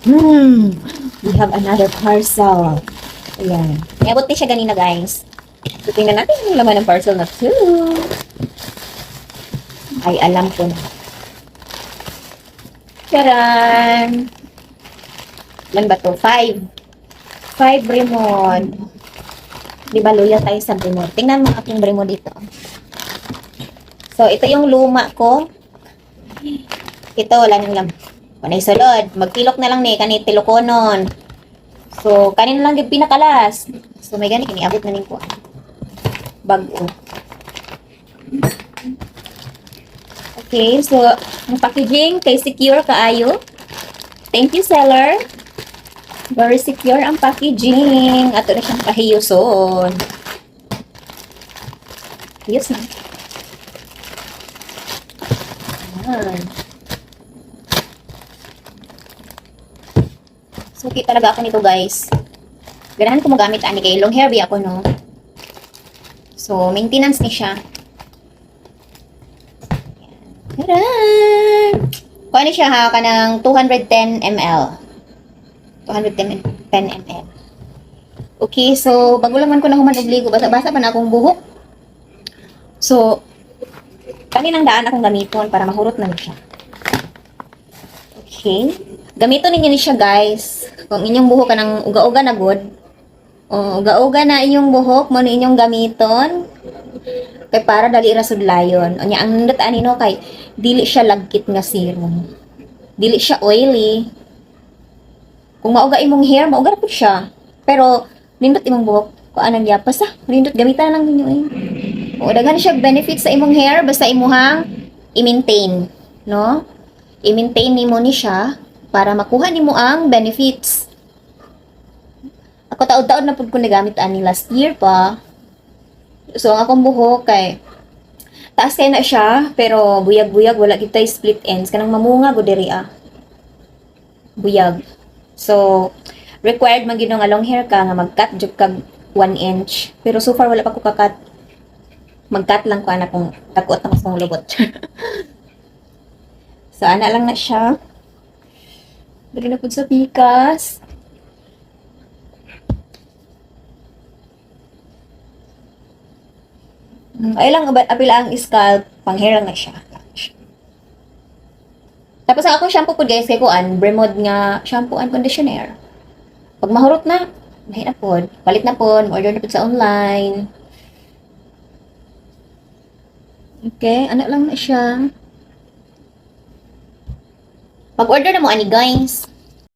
We have another parcel. Ayan. Iabot din siya ganina, guys. So, tingnan natin yung laman ng parcel na 2. Ay, alam ko na. Charan! Ilan ba to? 5. 5 Bremod. Di ba, loyal tayo sa Bremod? Tingnan mo aking Bremod dito. So, ito yung luma ko. Ito, wala nang laman. Panay sulod. Magtilok na lang ni. Kanit tilokonon. So, kanin lang yung pinakalas. So, may ganit. Iniabot na rin ko. Bago. Okay, so, ang packaging kay secure kaayo. Thank you, seller. Very secure ang packaging. Ato na siyang pahiyuson. Hiyos na. Ayan. Suki talaga ako nito, guys. Ganahan ko magamit ani kay long hair ba ako, no? So, maintenance ni siya. Taran! Kuha ni siya ha, kanang 210 ml. 210 ml. Okay, so, bago lang man ko na human obligo, basa-basa pa na akong buhok. So, kaninang daan akong gamiton para mahurot na siya. Okay. Gamiton ninyo ni siya, guys. Kung inyong buhok ka ng uga-uga na good, o uga-uga na inyong buhok, mo na inyong gamiton, kay para dali ra sudlayon. Unya ang nindot ani no kay dili siya lagkit nga serum. Dili siya oily. Kung mauga imong hair, mauga po siya. Pero nindot imong buhok, ko anang yapas nindot gamitan lang ninyo eh. O daghan siya benefits sa imong hair basta imuhang i-maintain, no? I-maintain nimo ni siya para makuha nimo ang benefits. Ako taod-taod na pud ko nagamit ani last year pa. So, ang akong buhok kay taas kay na siya, pero buyag-buyag, wala kitay split ends. Kanang mamunga, goderi buyag. So, required man ginong long hair ka, nga mag-cut jud kag 1 inch. Pero so far, wala pa ko kakat. Mag-cut lang ko, anak kong takot na kong lubot. So, ana lang na siya. Dali na po sa pikas. Ay lang, apila ang scalp, pang hair lang na siya. Tapos ang akong shampoo po guys, kay kuan, Bremod nga shampoo and conditioner. Pag mahurot na, mahina po, palit na po, order na po sa online. Okay, anak lang na siya. Pag-order na mo ani guys,